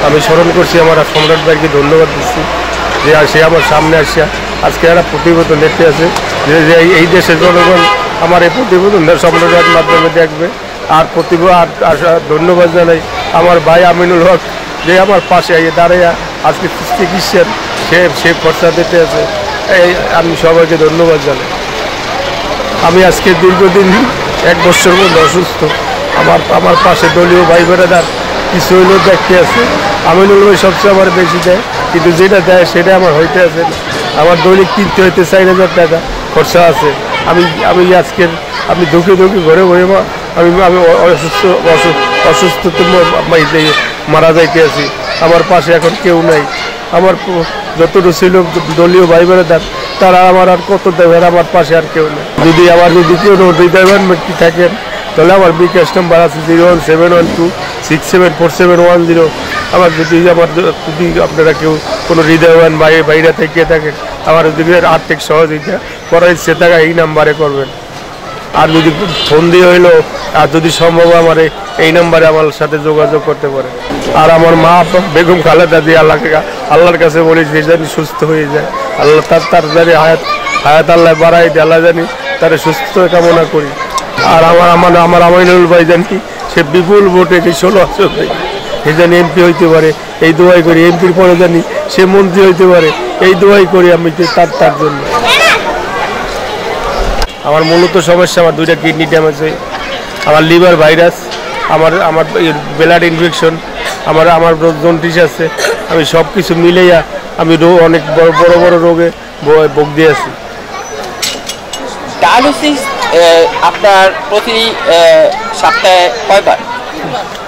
আমি স্মরণ করছি আমার সম্রাট ভাইকে ধন্যবাদ দিচ্ছি যে সে আমার সামনে আসিয়া আজকে একটা প্রতিবেদন দেখতে আছে যে এই দেশের জনগণ আমার এই প্রতিবেদন সম্রাট ভাইয়ের মাধ্যমে দেখবে। আর ধন্যবাদ জানাই আমার ভাই আমিনুল হক যে আমার পাশে দাঁড়াইয়া আজকে চিকিৎসার সে খরচা দিতে আছে। আমি সবাইকে ধন্যবাদ জানাই। আমি আজকে দীর্ঘদিন 1 বছর মধ্যে অসুস্থ। আমার পাশে দলীয় ভাই বেড়াদার কিছু হইলেও দেখতে আছে। আমিনুল ভাই সবচেয়ে আমার বেশি দেয়, কিন্তু যেটা দেয় সেটা আমার হইতে আছে না। আমার দৈনিক কিনতে হইতে 4,000 টাকা খরচা আছে। আমি আজকের আমি ধুকে ঘরে আমি অসুস্থ মারা যাইতে আছি। আমার পাশে এখন কেউ নাই। আমার যতটুকু ছিল দলীয় ভাই বেড়াদার তারা আমার আর কত দেবেন, আমার পাশে আর কেউ নেই। যদি কেউ হৃদয়বান ব্যক্তি থাকেন তাহলে আমার বিকাশ নাম্বার আছে 01712674710। আমার যদি আপনারা কেউ কোনো হৃদয়বান বাইরে থেকে থাকেন আমার যদি আর্থিক সহযোগিতা করার ইচ্ছে থাকে এই নাম্বারে করবেন। আর যদি ফোন দিয়ে হইলো আর যদি সম্ভব আমার এই নাম্বারে আমার সাথে যোগাযোগ করতে পারে। আর আমার মা বেগম খালেদা দিয়ে আল্লাহর কাছে বলি যে জানি সুস্থ হয়ে যায়, আল্লাহ তার জানি হায়াত আল্লাহ বাড়াই দিয়ে, আল্লাহ জানি তার সুস্থ কামনা করি। আর আমার আমিনুল ভাই জানি সে বিপুল ভোটে 16 থেকে সে জানি এমপি হইতে পারে, এই দোয়াই করি। এমপির পরে জানি সে মন্ত্রী হইতে পারে, এই দোয়াই করি আমি তার জন্য। আমার মূলত সমস্যা আমার 2টা কিডনি ড্যামেজ হয়, আমার লিভার ভাইরাস, আমার ব্লাড ইনফেকশন, আমার জন্ডিস আছে। আমি সব কিছু মিলেইয়া আমি অনেক বড় রোগে ভোগ দিয়ে আছি। ডায়ালিসিস আপনার প্রতি সপ্তাহে কয়বার?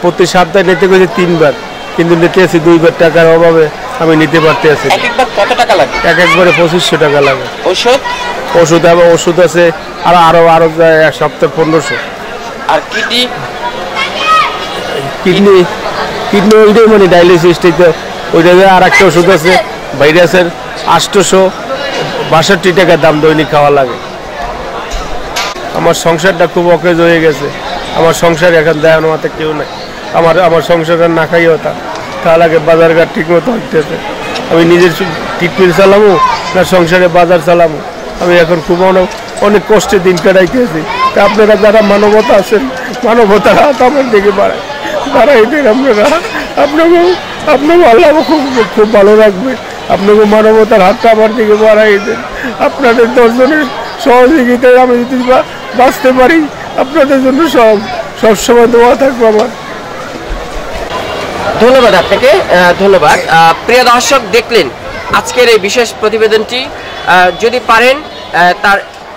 প্রতি সপ্তাহে নিতে গেছে 3 বার, কিন্তু নিতে আসি 2 বার। টাকার অভাবে আমি নিতে পারতে আছি। একবার কত টাকা লাগে? একবারে 2500 টাকা লাগে। ওষুধ আছে আরো 1 সপ্তাহে 1500। আর কিডনি ওইটাই মানে ডায়ালিসিসটাই তো ওইটাতে। আর একটা ওষুধ আছে ভাইরাসের 862 টাকা দাম, দৈনিক খাওয়া লাগে। আমার সংসারটা খুব অকেজ হয়ে গেছে। আমার সংসার এখন দেখানো মতো কেউ নাই। আমার সংসারটা না খাই হতা তা লাগে, বাজারঘাট ঠিক মতো হইতেছে। আমি নিজের ট্রিটমেন্ট চালাবো না সংসারে বাজার চালাবো, আমি এখন খুব অনেক কষ্টে দিন কাটাইতেছি। তা আপনারা যারা মানবতা আছেন, মানবতার হাত আমার দিকে বাড়াই দেন। আপনাকে আল্লাহ খুব ভালো রাখবে। আপনাকে মানবতার হাতটা আমার দিকে বাড়াই দেন। আপনাদের 10 জনের সহযোগিতায় আমি যদি বাঁচতে পারি, আপনাদের জন্য সবসময় দোয়া থাকবো আমার। ধন্যবাদ আপনাকে, ধন্যবাদ। প্রিয় দর্শক, দেখলেন আজকের এই বিশেষ প্রতিবেদনটি। যদি পারেন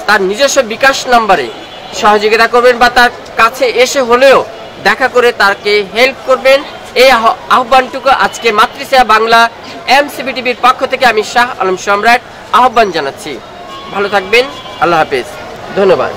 তার নিজস্ব বিকাশ নাম্বারে সহযোগিতা করবেন বা তার কাছে এসে হলেও দেখা করে তাকে হেল্প করবেন। এই আহ্বানটুকু আজকে মাতৃসেবা বাংলা MCB টিভির পক্ষ থেকে আমি শাহ আলম সম্রাট আহ্বান জানাচ্ছি। ভালো থাকবেন, আল্লাহ হাফেজ, ধন্যবাদ।